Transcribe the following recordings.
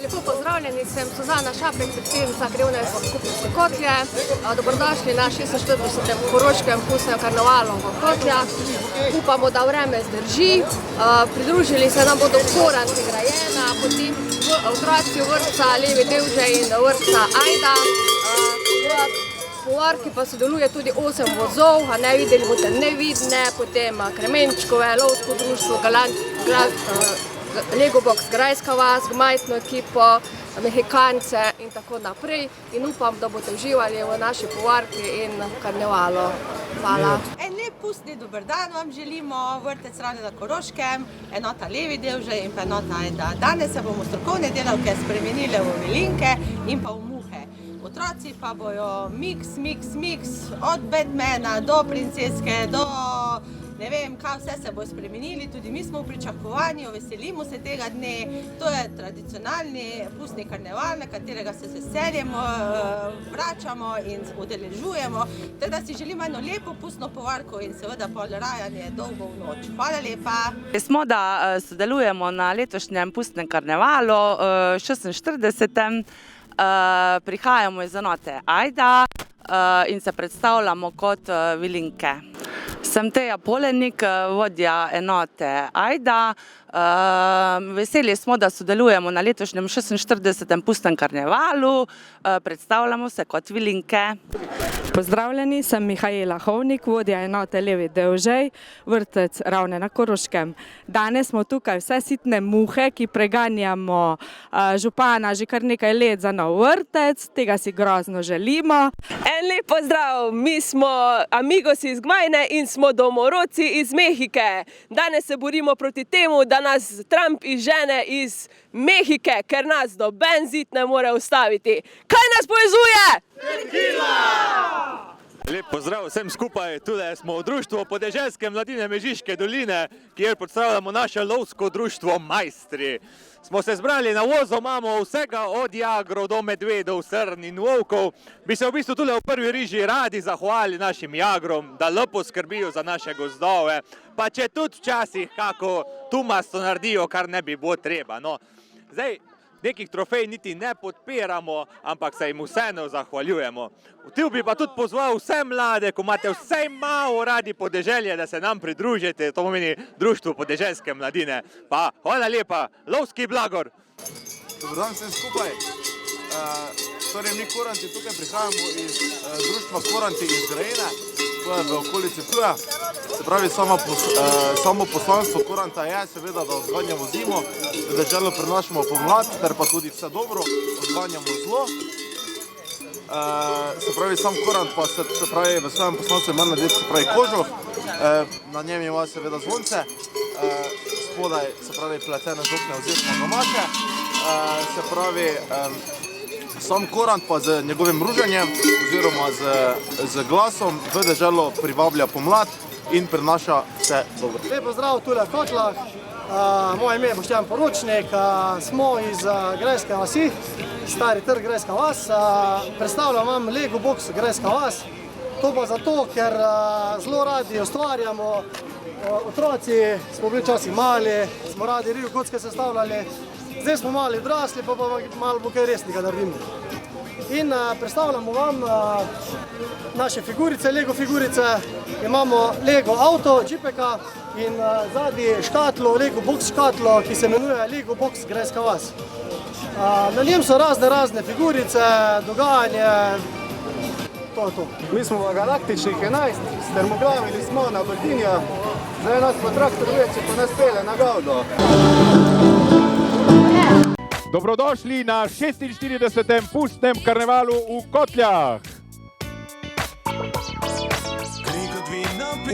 Lepo pozdravljeni, sem Suzana Šapek, predsednica Krajevne skupnosti Kotlje. Dobrodošli na 46. Koroškem pustnem karnevalu v Kotljah. Upamo, da vreme zdrži. Pridružili se nam bodo Korant in Grajena, potem otroci vrtca Levi Devže in vrtca Ajda. V povorki pa sodeluje tudi 8 vozov, videli boste Nevidne, potem Kremenčkove, lovsko društvo, Legobox Grajska vas, majhno ekipo, Mehikance in tako naprej. In upam, da boste uživali v naši povorki in karnevalu. Hvala. En lep pustni dober dan vam želimo, vrtec Ravne na Koroškem, enota Levi Devže in pa enota Ajda. Danes se bomo strokovne delavke spremenile v vilinke in pa v muhe. Otroci pa bojo miks, od Batmana do princeske, do ne vem, kaj vse se bo spremenili, tudi mi smo v pričakovanju, veselimo se tega dne. To je tradicionalni pustni karneval, na katerega se z veseljem vračamo in udeležujemo. Teda si želimo eno lepo pustno povorko in seveda rajanje dolgo v noč. Hvala lepa. Smo, da sodelujemo na letošnjem pustnem karnevalu, 46. Prihajamo iz enote Ajda in se predstavljamo kot vilinke. Sem Teja Polenik, vodja enote Ajda. Veseli smo, da sodelujemo na letošnjem 46. pustnem karnevalu. Predstavljamo se kot vilinke. Pozdravljeni, sem Mihaela Hovnik, vodja enote Levi Devžej, vrtec Ravne na Koroškem. Danes smo tukaj vse sitne muhe, ki preganjamo župana že kar nekaj let za nov vrtec. Tega si grozno želimo. En lep pozdrav, mi smo amigosi iz Gmajne in smo domorodci iz Mehike. Danes se borimo proti temu, da nas Trump izžene iz Mehike, ker nas noben zid ne more ustaviti. Kaj nas povezuje? Tequila! Lep pozdrav vsem skupaj, tule smo v društvu Podeželske mladine Mežiške doline, kjer predstavljamo naše lovsko društvo Majstri. Smo se zbrali na vozu, imamo vsega od jagrov do medvedov, srn in volkov. Bi se v bistvu tule v prvi riži radi zahvalili našim jagrom, da lepo skrbijo za naše gozdove, pa če tudi včasih kako tumasto naredijo, kar ne bi bilo treba. No, zdaj, nekih trofej niti ne podpiramo, ampak se jim vseeno zahvaljujemo. Htio bi pa tudi pozval vse mlade, ko imate vsej malo radi podeželje, da se nam pridružite, to pomeni Društvo Podeželske mladine. Pa hvala lepa, lovski blagor! Dobar dan vsem skupaj. Torej, mi Koranti tukaj prihajamo iz društva Koranti iz Grajene, to je v okolici Ptuja. Se pravi, samo poslanstvo Koranta je seveda, da odganjamo zimo, da deželo prinašamo pomlad, ter pa tudi vse dobro, odganjamo zlo. Se pravi, sam Korant pa se pravi v svojem poslanstvu ima narediti, se pravi, kožuh, na njem ima seveda zvonce, spodaj se pravi pletene zokne oziroma domače, se pravi, sam Korant pa z njegovim ruženjem oziroma z glasom v deželo privablja pomlad in prinaša vse dobro. Lep pozdrav tule v Kotlah, moje ime je Boštjan Poročnik, smo iz Grajske vasi, Stari trg Grajska vas, predstavljam vam Legobox Grajska vas. To pa zato, ker zelo radi ustvarjamo, otroci smo bili včasih mali, smo radi riv kocke sestavljali, zdaj smo mali odrasli, pa malo bo kaj resnega naredimo. In predstavljamo vam naše figurice, Lego figurice. Imamo Lego avto, džipeka in zadnji škatlo, Lego box škatlo, ki se imenuje Lego box Grajska vas. Na njem so razne figurice, dogajanje, to je to. Mi smo v Galaktičnih 11, strmoglavili smo na Brtinja, zdaj nas pa traktor veče, pa nas pele na Gavdo. Dobrodošli na 46. pustnem karnevalu v Kotljah.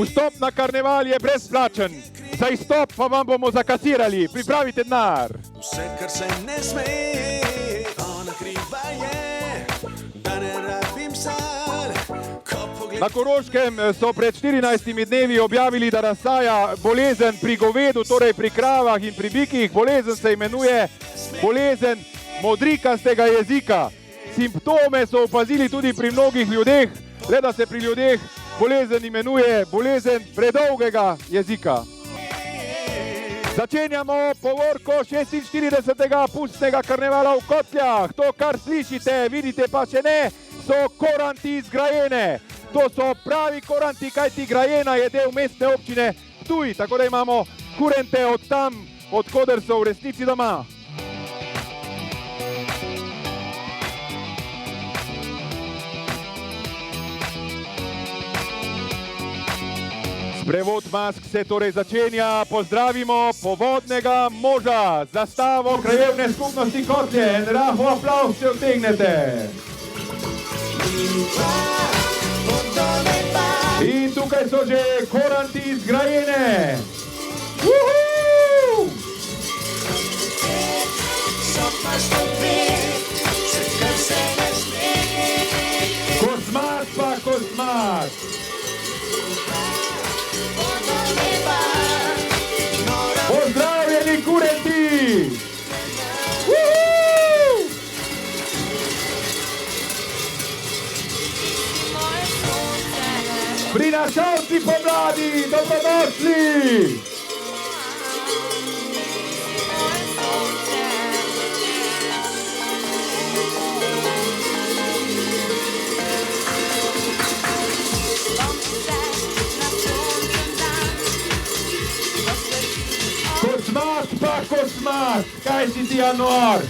Vstop na karneval je brezplačen, za izstop pa vam bomo zakasirali, pripravite denar. Vse, kar se ne sme, ona kriva je, da ne rabim sad. Na Koroškem so pred 14 dnevi objavili, da razsaja bolezen pri govedu, torej pri kravah in pri bikih. Bolezen se imenuje bolezen modrikastega jezika. Simptome so opazili tudi pri mnogih ljudeh, le da se pri ljudeh bolezen imenuje bolezen predolgega jezika. Začenjamo povorko 46. pustnega karnevala v Kotljah. To, kar slišite, vidite pa še ne, so koranti iz Grajene. To so pravi koranti, kajti Grajena je del mestne občine Ptuj, tako da imamo kurente od tam, od koder so v resnici doma. Sprevod mask se torej začenja, pozdravimo povodnega moža, zastavo krajevne skupnosti Kotlje, en rahel aplavz, če vtegnete. In tukaj so že koranti iz Grajene. Kozmak pa kozmak. Pozdravljeni kurenti! Prinašalci pomladi, dobrodošli! Kosmak pa kosmak, kaj si ti Anor?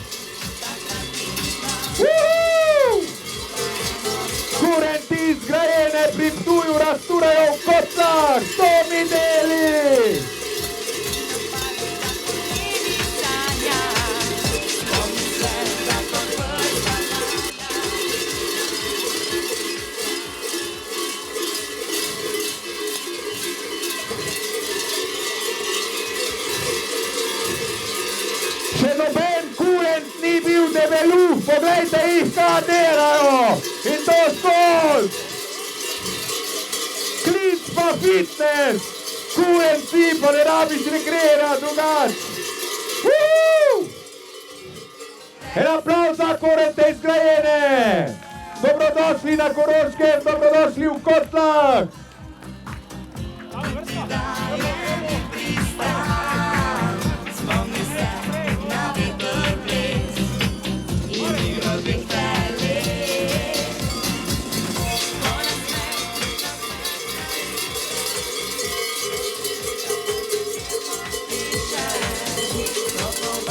Kurenti iz Grajene pri Ptuju rasturajo v Kotljah, to mi deli! Še noben kurent ni bil debelu, poglejte jih, kaj delajo! In to skozi! Klic pa fitness! Kurenci pa ne rabiš rekreirati drugač! En aplavz za kurente iz Grajene! Dobrodošli na Koroškem, dobrodošli v Kotljah!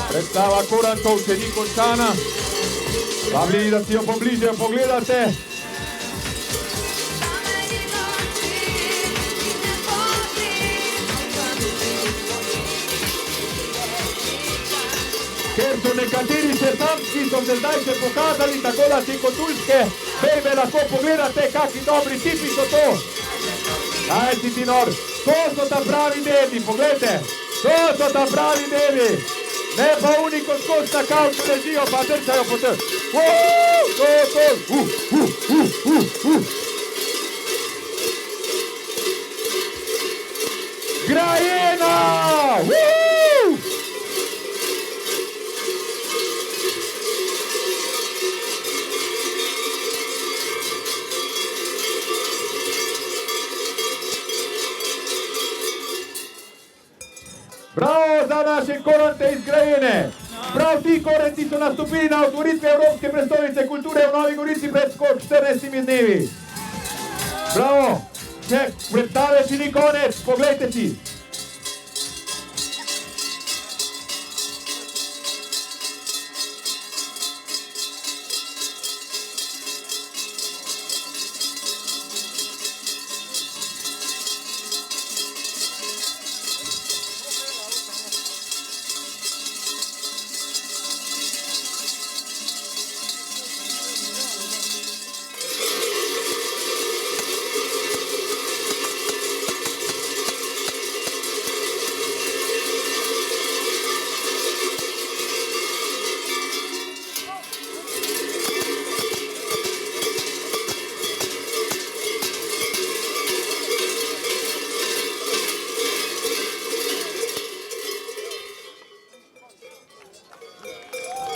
Predstava kurantov še ni končana. Vabljeni, da si jo pobliže pogledate. Ker so nekateri še samski, so se zdaj še pokazali, tako da si kotuljske bejbe lahko pogledate, kakšni dobri tipi so to. Kaj si ti nor? To so ta pravi dedi, pogledajte. To so ta pravi dedi. Ne pa oni, ko skozi na kavču ležijo, pa trčajo po tem. Grajena! Bravo za naše korante iz Grajene! Prav ti korenti so nastopili na otvoritve Evropske prestolnice kulture v Novi Gorici pred 14 dnevi. Bravo! Še predstave še ni konec, poglejte si!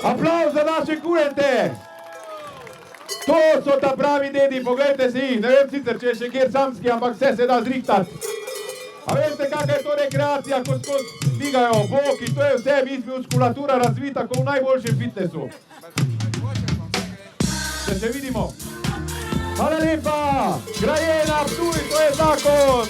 Aplavz za naše kurente! To so ta pravi dedi, poglejte si jih, ne vem sicer, če je še kjer samski, ampak vse se da zrihtati. A veste, kakšna je to rekreacija, ko skozi dvigajo boki, to je vse muskulatura razvita, kot v najboljšem fitnessu. Da se vidimo. Hvala lepa, Grajena, Ptuj, to je zakon.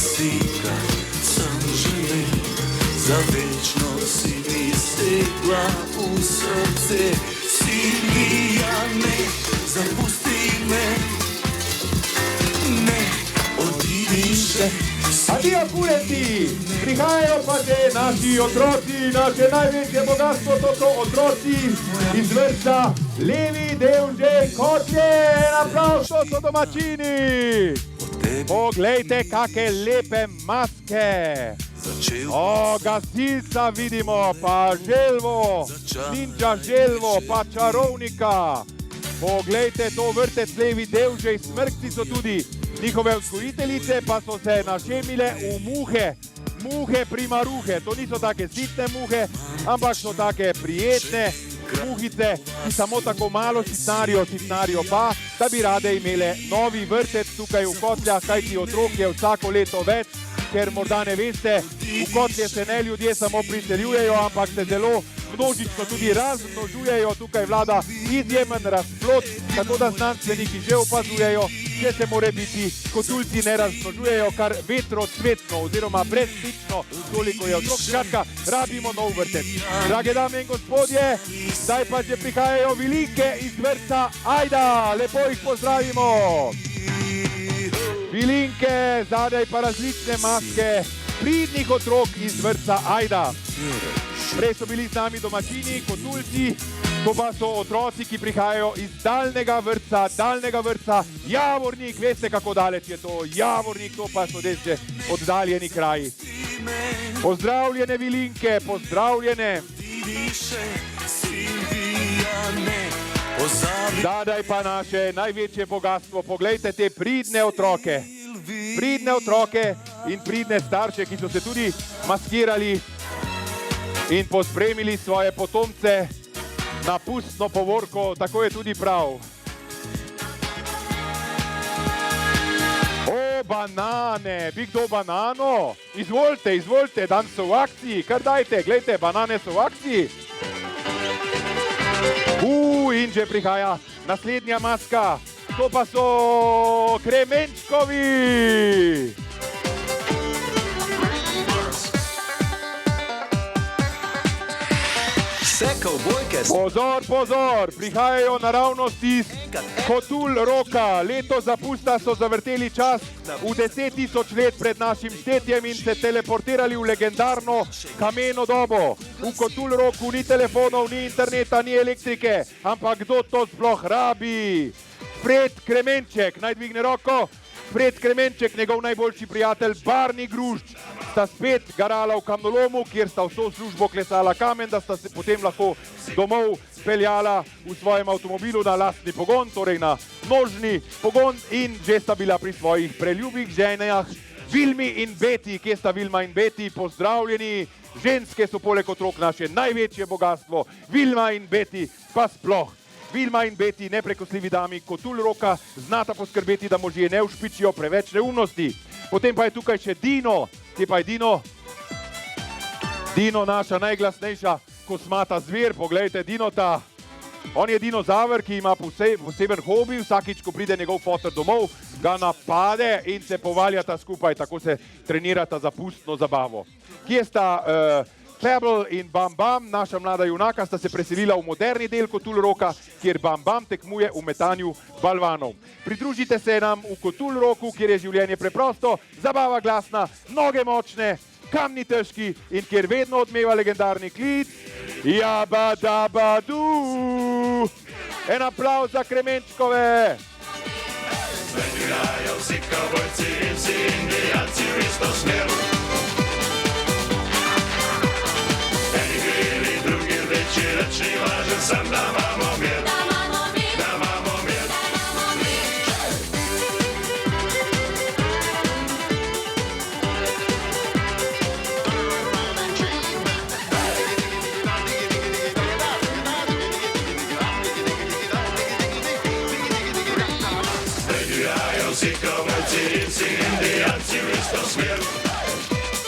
Sika sam želim, za večno si mi segla v srce. Silvija, ne zapusti me, ne odidi še. Adijo kurenti, prihajajo pa te naši otroci, naše največje bogatstvo, to so otroci iz vrsta Levi Devžej Kotlje. Aplauz, to so domačini. Poglejte, kakšne lepe maske. O, gasilca vidimo, pa želvo, ninja želvo, pa čarovnika. Poglejte, to vrtec Levi Devžej, smrkci so tudi. Njihove vzgojiteljice pa so se našemile v muhe. Muhe primaruhe, to niso take sitne muhe, ampak so take prijetne muhice, ki samo tako malo sitnarijo pa, da bi rade imele novi vrtec tukaj v Kotljah, kajti otrok je vsako leto več, ker morda ne veste, v Kotlje se ne ljudje samo priseljujejo, ampak se zelo množično tudi razmnožujejo, tukaj vlada izjemen razplod, tako da znanstveniki že opazujejo, če se more biti kotulci ne razmnožujejo kar vetrocvetno oziroma brezstično, toliko je otrok. Skratka, rabimo nov vrtec. Drage dame in gospodje, zdaj pa že prihajajo vilinke iz vrtca Ajda. Lepo jih pozdravimo. Vilinke, zadaj pa različne maske pridnih otrok iz vrtca Ajda. Prej so bili z nami domačini, kotulci, to pa so otroci, ki prihajajo iz daljnega vrtca Javornik. Veste, kako daleč je to Javornik, to pa so že oddaljeni kraji. Pozdravljene vilinke, pozdravljene. Zadaj pa naše največje bogatstvo. Poglejte te pridne otroke. Pridne otroke in pridne starše, ki so se tudi maskirali in pospremili svoje potomce na pustno povorko, tako je tudi prav. O, banane, bi kdo banano? Izvolite, dan so v akciji, kar dajte, gledajte, banane so v akciji. In že prihaja naslednja maska, to pa so kremenčkovi. Pozor, prihajajo naravnost iz Kotul Roka. Leto zapusta so zavrteli čas v 10 000 let pred našim štetjem in se teleportirali v legendarno kameno dobo. V Kotul Roku ni telefonov, ni interneta, ni elektrike, ampak kdo to sploh rabi? Fred Kremenček, naj dvigne roko. Fred Kremenček, njegov najboljši prijatelj Barni Grušč, sta spet garala v kamnolomu, kjer sta vso službo klesala kamen, da sta se potem lahko domov peljala v svojem avtomobilu na lastni pogon, torej na nožni pogon, in že sta bila pri svojih preljubih ženah Vilmi in Beti. Kje sta Vilma in Beti? Pozdravljeni. Ženske so poleg otrok naše največje bogatstvo. Vilma in Beti pa sploh. Vilma in Beti, neprekosljivi dami Kotul Roka, znata poskrbeti, da možje ne ušpičijo preveč neumnosti. Potem pa je tukaj še Dino. Kje pa je Dino? Dino, naša najglasnejša kosmata zver. Poglejte, Dinota. On je dinozaver, ki ima poseben hobi. Vsakič, ko pride njegov foter domov, ga napade in se povaljata skupaj. Tako se trenirata za pustno zabavo. Kje sta Pebble in Bam Bam, naša mlada junaka, sta se preselila v moderni del Kotul Roka, kjer Bam Bam tekmuje v metanju balvanov. Pridružite se nam v Kotul Roku, kjer je življenje preprosto, zabava glasna, noge močne, kamni težki in kjer vedno odmeva legendarni klic Jabadabadu. En aplauz za Kremenčkove. Igrajo vsi kavbojci in vsi indijanci v isto smer. Eni beli, drugi rdeči, nič ni važno, sam da imamo mir. Da imamo mir. Da imamo mir. Da imamo mir. Vsi kavbojci in vsi indijanci v isto smer.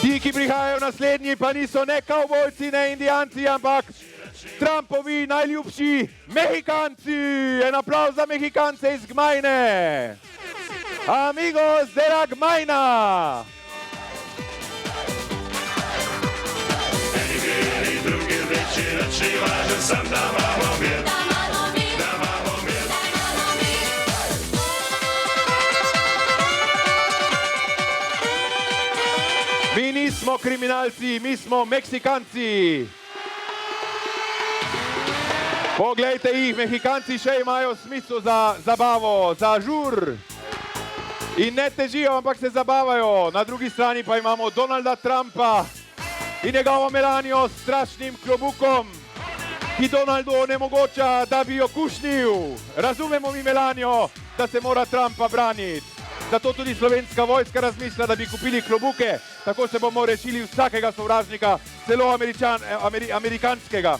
Ti, ki prihajajo naslednji, pa niso ne kavbojci, ne indijanci, ampak Trumpovi najljubši Mehikanci. En aplauz za Mehikance iz Gmajne. Amigos de la Gmajna. Eni beli, drugi rdeči, nič ni važno, sam da imamo mir. Da imamo mir. Da imamo mir. Da imamo mir. Mi nismo kriminalci, mi smo Meksikanci. Poglejte jih, Mehikanci še imajo smisel za zabavo, za žur. In ne težijo, ampak se zabavajo. Na drugi strani pa imamo Donalda Trumpa in njegovo Melanijo s strašnim klobukom, ki Donaldu onemogoča, da bi jo kušnil. Razumemo mi Melanijo, da se mora Trumpa braniti. Zato tudi slovenska vojska razmišlja, da bi kupili klobuke. Tako se bomo rešili vsakega sovražnika, celo amerikanskega.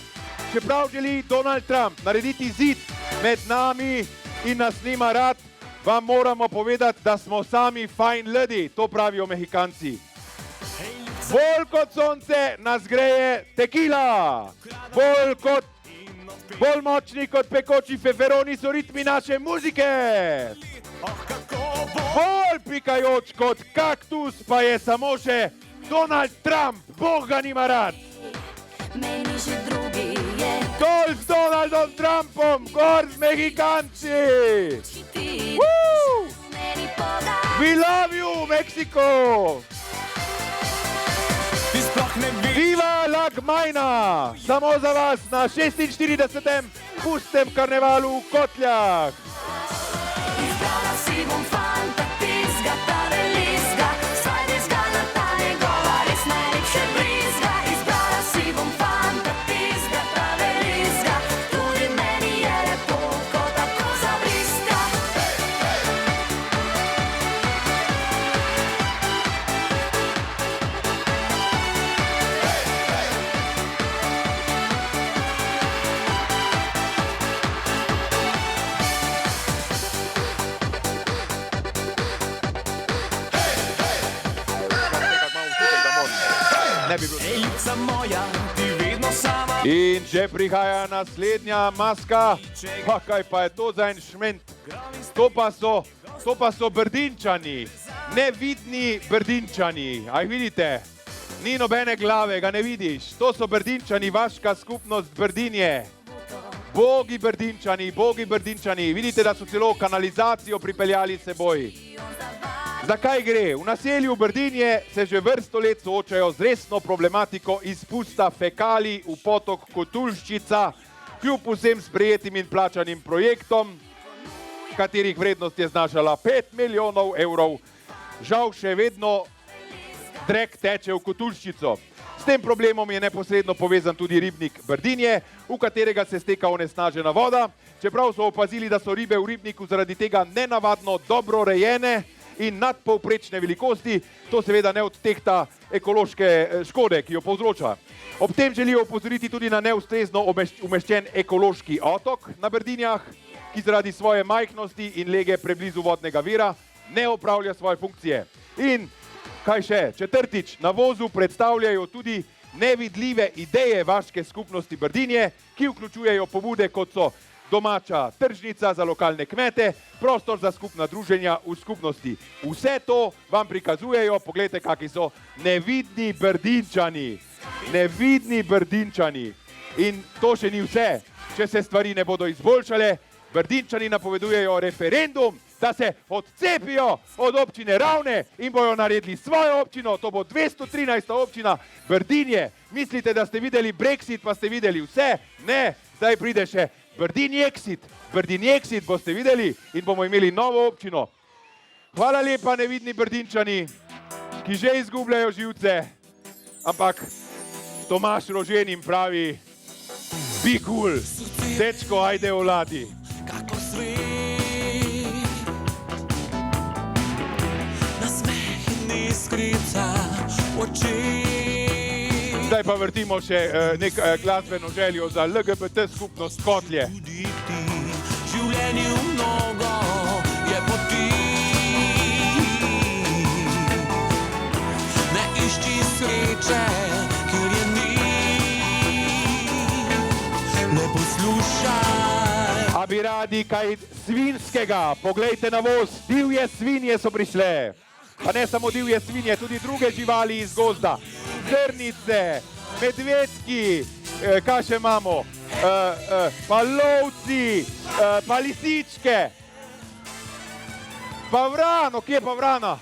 Čeprav želi Donald Trump narediti zid med nami in nas nima rad, vam moramo povedati, da smo sami fajn ljudi, to pravijo Mehikanci. Bolj kot sonce nas greje tekila, bolj močni kot pekoči feferoni so ritmi naše muzike. Bolj pikajoč kot kaktus pa je samo še Donald Trump, Bog ga nima rad. Dol s Donaldom Trumpom, gor z Mehikanci! Woo! We love you, Mexico! Viva la Gmajna! Samo za vas na 46. pustnem karnevalu v Kotljah! Izbrala si bom fanta, tizga, tale lizga, saj dizga na ta njegova res najlepše blizga. Izbrala si bom fanta, tizga, tale lizga, tudi meni je lepo, ko tako zabriska. In če prihaja naslednja maska, pa kaj pa je to za en šment? To pa so Brdinčani, nevidni Brdinčani. A jih vidite? Ni nobene glave, ga ne vidiš. To so Brdinčani, vaška skupnost Brdinje. Bogi Brdinčani. Vidite, da so celo kanalizacijo pripeljali s seboj. Zakaj gre? V naselju Brdinje se že vrsto let soočajo z resno problematiko izpusta fekalij v potok Kotulščica, kljub vsem sprejetim in plačanim projektom, katerih vrednost je znašala 5 milijonov evrov. Žal še vedno drek teče v Kotulščico. S tem problemom je neposredno povezan tudi ribnik Brdinje, v katerega se steka onesnažena voda, čeprav so opazili, da so ribe v ribniku zaradi tega nenavadno dobro rejene in nadpovprečne velikosti, to seveda ne odtehta ekološke škode, ki jo povzroča. Ob tem želijo opozoriti tudi na neustrezno umeščen ekološki otok na Brdinjah, ki zaradi svoje majhnosti in lege preblizu vodnega vira ne opravlja svoje funkcije. In kaj še, četrtič, na vozu predstavljajo tudi nevidljive ideje vaške skupnosti Brdinje, ki vključujejo pobude kot so domača tržnica za lokalne kmete, prostor za skupna druženja v skupnosti. Vse to vam prikazujejo, poglejte, kakšni so nevidni Brdinčani. Nevidni Brdinčani. In to še ni vse. Če se stvari ne bodo izboljšale, Brdinčani napovedujejo referendum, da se odcepijo od občine Ravne in bojo naredili svojo občino. To bo 213. občina Brdinje. Mislite, da ste videli Brexit, pa ste videli vse? Ne, zdaj pride še Brdinjexit. Brdinjexit boste videli in bomo imeli novo občino. Hvala lepa, nevidni Brdinčani, ki že izgubljajo živce, ampak Tomaž Rožen jim pravi, be cool, dečko, ajde vladi. Kako svet, nasmeh in iskrica oči. Zdaj pa vrtimo še nek glasbeno željo za LGBT skupnost Kotlje. Življenju mnogo je poti, ne išči sreče, ker je ni, ne poslušaj. A bi radi kaj svinjskega? Poglejte na voz, divje svinje so prišle. Pa ne samo divje svinje, tudi druge živali iz gozda. Zrnice, medvedki, kaj še imamo? Pa lovci, pa lisičke. Pa vrano, kje je pa vrana?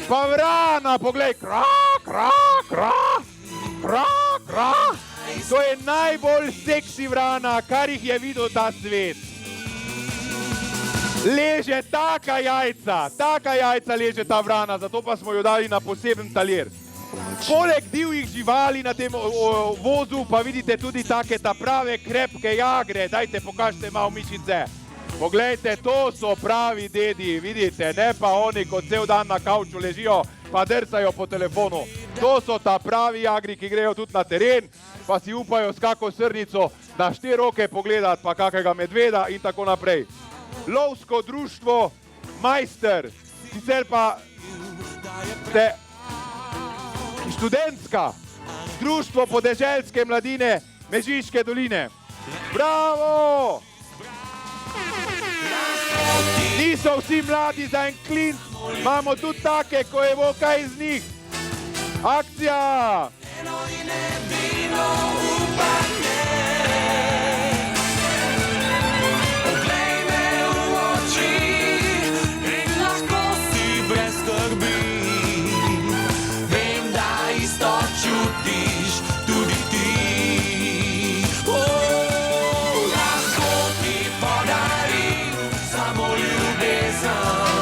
Pa vrana, poglej, kra, kra, kra, kra, kra. To je najbolj seksi vrana, kar jih je videl ta svet. Leže taka jajca leže ta vrana, zato pa smo jo dali na poseben talir. Poleg divjih živali na tem vozu pa vidite tudi take ta prave krepke jagre. Dajte, pokažite malo mišice. Poglejte, to so pravi dedi, vidite, ne pa oni, ko cel dan na kavču ležijo pa drcajo po telefonu. To so ta pravi jagri, ki grejo tudi na teren, pa si upajo s kako srnico na 4 roke pogledati, pa kakega medveda in tako naprej. Lovsko društvo Majster, sicer pa ste študentska društvo podeželske mladine Mežiške doline. Bravo! Niso vsi mladi za en klinc, imamo tudi take, ko je bo kaj iz njih. Akcija!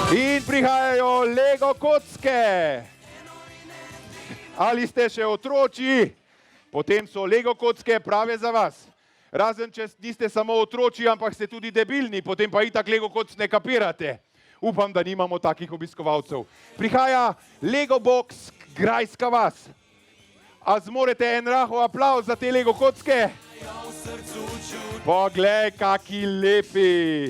In prihajajo Lego kocke. Ali ste še otroci, potem so Lego kocke prave za vas. Razen, če niste samo otroci, ampak ste tudi debilni, potem pa itak Lego kock ne kapirate. Upam, da nimamo takih obiskovalcev. Prihaja Lego box Grajska vas. A zmorete en rahel aplavz za te Lego kocke? Poglej, kaki lepi.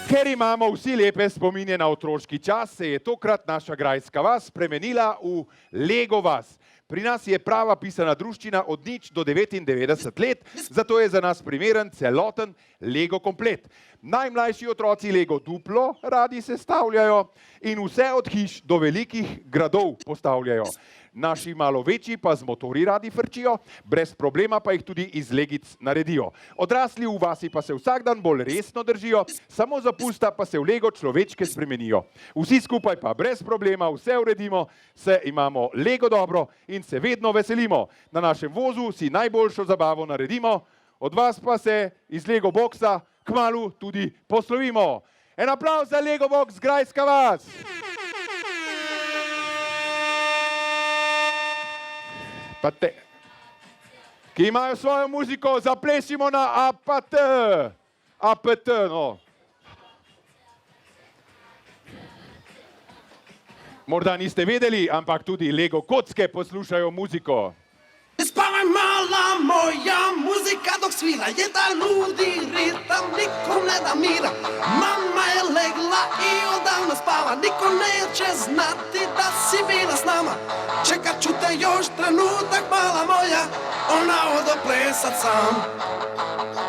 Ker imamo vsi lepe spomine na otroški čas, se je tokrat naša Grajska vas spremenila v Lego vas. Pri nas je prava pisana druščina od 0 do 99 let, zato je za nas primeren celoten Lego komplet. Najmlajši otroci Lego duplo radi sestavljajo in vse od hiš do velikih gradov postavljajo. Naši malo večji pa z motorji radi frčijo, brez problema pa jih tudi iz legic naredijo. Odrasli v vasi pa se vsak dan bolj resno držijo, samo za pusta pa se v Lego človečke spremenijo. Vsi skupaj pa brez problema vse uredimo, se imamo Lego dobro in se vedno veselimo. Na našem vozu si najboljšo zabavo naredimo, od vas pa se iz Lego boxa kmalu tudi poslovimo. En aplavz za Lego box Grajska vas! Pa te, ki imajo svojo muziko, zaplesimo na APT. APT, no. Morda niste vedeli, ampak tudi Lego kocke poslušajo muziko. Spavaj mala moja muzika dok svira, je da ludi ritam, niko ne da mira. Mama je legla i odavno spava, niko neće znati da si bila s nama. Čekat ću te još trenutak mala moja, onda odo plesat sam.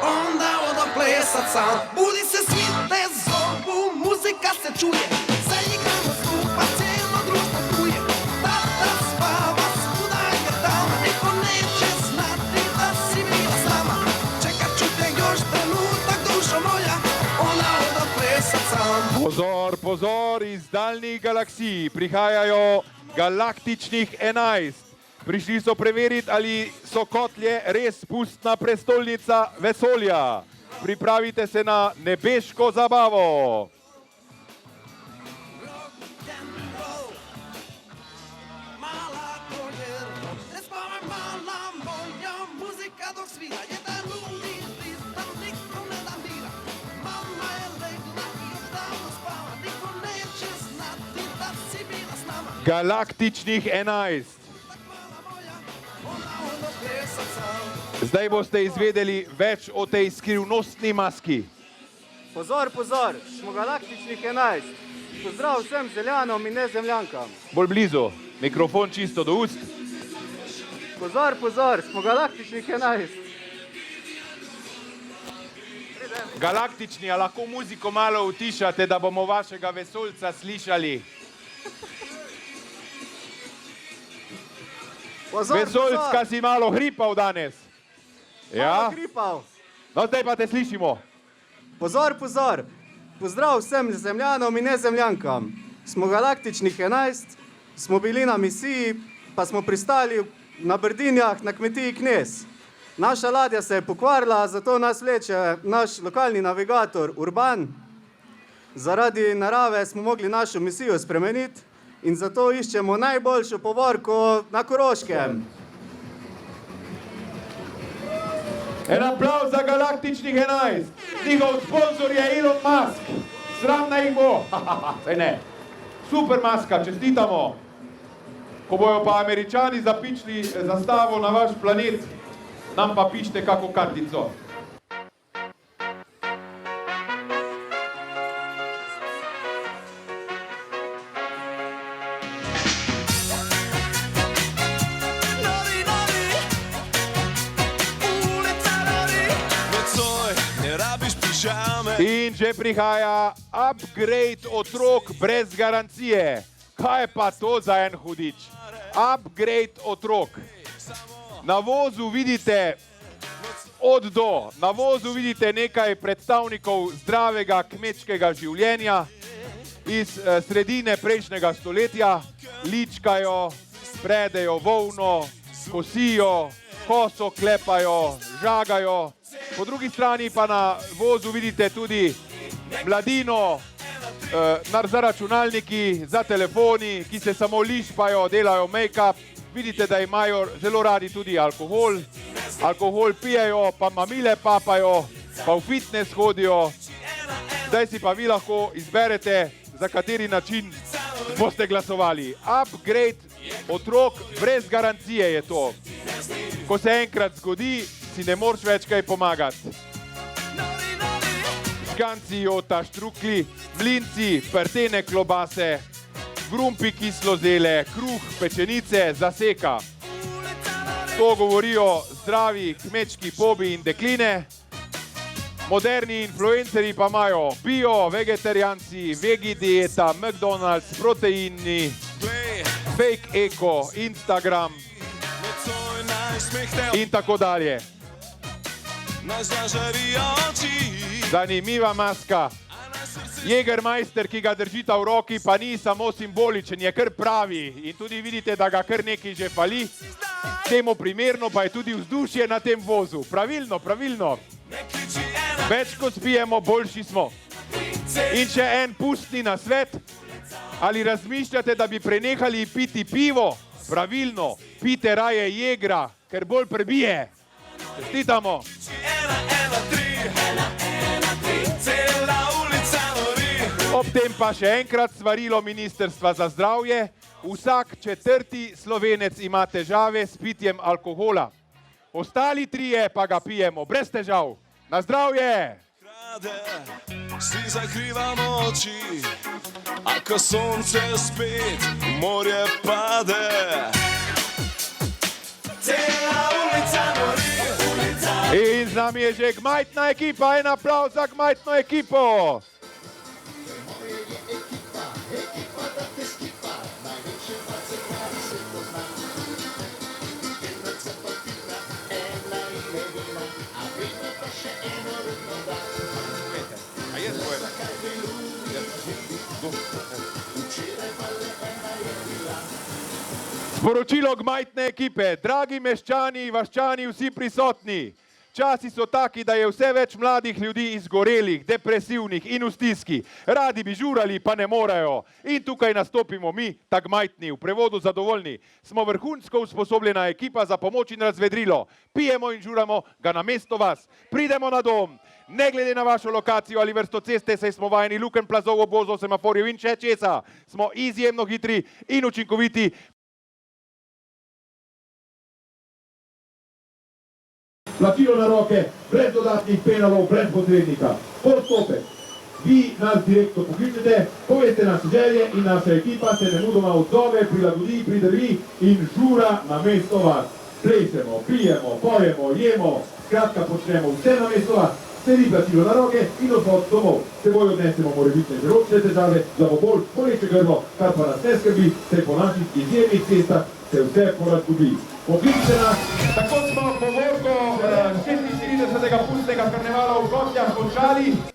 Onda odo plesat sam. Budi se, svi te zovu, muzika se čuje, zaigramo skupa, cijelo društvo tu je. Tata spava, svuda je tamo, niko neće znati da si bila s nama. Čekat ću te još trenutak, dušo moja, onda odo plesat sam. Pozor, pozor, iz daljnih galaksij prihajajo galaktičnih 11. Prišli so preveriti, ali so Kotlje res pustna prestolnica vesolja. Pripravite se na nebeško zabavo. Galaktičnih 11. Zdaj boste izvedeli več o tej skrivnostni maski. Pozor, pozor, smo galaktičnih 11. Pozdrav vsem zemljanom in nezemljankam. Bolj blizu, mikrofon čisto do ust. Pozor, pozor, smo galaktičnih 11. Galaktični, a lahko muziko malo utišate, da bomo vašega vesoljca slišali? Pozor, Vesoljc, pozor. ka si malo hripal danes. Ja? Malo hripal. No, zdaj pa te slišimo. Pozor, pozor. Pozdrav vsem zemljanom in nezemljankam. Smo galaktičnih 11, smo bili na misiji, pa smo pristali na Brdinjah na kmetiji Knez. Naša ladja se je pokvarila, zato nas vleče naš lokalni navigator Urban. Zaradi narave smo mogli našo misijo spremeniti in zato iščemo najboljšo povorko na Koroškem. En aplauz za galaktičnih 11. Njihov sponzor je Elon Musk. Sram naj jih bo. Saj ne. Super maska, čestitamo. Ko bojo pa Američani zapičili zastavo na vaš planet, nam pa pišite kako kartico. In že prihaja upgrade otrok brez garancije. Kaj je pa to za en hudič? Upgrade otrok. Na vozu vidite od do. Na vozu vidite nekaj predstavnikov zdravega kmečkega življenja iz sredine prejšnjega stoletja. Ličkajo, predejo volno, kosijo, koso klepajo, žagajo. Po drugi strani pa na vozu vidite tudi mladino, za računalniki, za telefoni, ki se samo lišpajo, delajo make-up. Vidite, da imajo zelo radi tudi alkohol. Alkohol pijejo, pa mamile papajo, pa v fitness hodijo. Zdaj si pa vi lahko izberete, za kateri način boste glasovali. Upgrade otrok brez garancije je to. Ko se enkrat zgodi, si ne moreš več kaj pomagati. Žganci, jota, štrukli, mlinci, prtene klobase, grumpi kislozele, kruh, pečenice, zaseka. To govorijo zdravi kmečki pobi in dekline. Moderni influencerji pa imajo bio, vegetarijanci, vegi dieta, McDonald's, proteini, fake eko, Instagram in tako dalje. Zanimiva maska. Jägermeister, ki ga držita v roki, pa ni samo simboličen, je kar pravi. In tudi vidite, da ga kar nekaj že fali. Temu primerno pa je tudi vzdušje na tem vozu. Pravilno, pravilno. Več ko spijemo, boljši smo. In še en pustni nasvet. Ali razmišljate, da bi prenehali piti pivo? Pravilno, pite raje Jägra, ker bolj prebije. Čestitamo. Ob tem pa še enkrat svarilo Ministrstva za zdravje. Vsak 4. Slovenec ima težave s pitjem alkohola. Ostali 3 pa ga pijemo brez težav. Na zdravje! Si zakrivamo oči, a ko sonce spet v morje pade. Cela ulica nori. In z nami je že gmajtna ekipa, en aplauz za gmajtno ekipo. Sporočilo gmajtne ekipe. Dragi meščani, vaščani, vsi prisotni. Časi so taki, da je vse več mladih ljudi izgorelih, depresivnih in v stiski. Radi bi žurali, pa ne morejo. In tukaj nastopimo mi, ta gmajtni, v prevodu zadovoljni. Smo vrhunsko usposobljena ekipa za pomoč in razvedrilo. Pijemo in žuramo ga namesto vas. Pridemo na dom. ne glede na vašo lokacijo ali vrsto ceste, saj smo vajeni luken plazov, obvozov, semaforjev in še česa. Smo izjemno hitri in učinkoviti. Plačilo na roke, brez dodatnih penalov, brez posrednika. Postopek. Vi nas direktno pokličete, poveste naše želje in naša ekipa se nemudoma odzove, prilagodi, pridrvi in žura na mesto vas. Plešemo, pijemo, pojemo, jemo, skratka počnemo vse na mesto vas. Sledi plačilo na roke in odhod domov. Seboj odnesemo morebitne želodčne težave, glavobolj, boleče grlo, kar pa nas ne skrbi, saj po naših izjemnih cestah se vse porazgubi. Pokličite nas. Tako smo povorko 46. pustnega karnevala v Gostjah končali.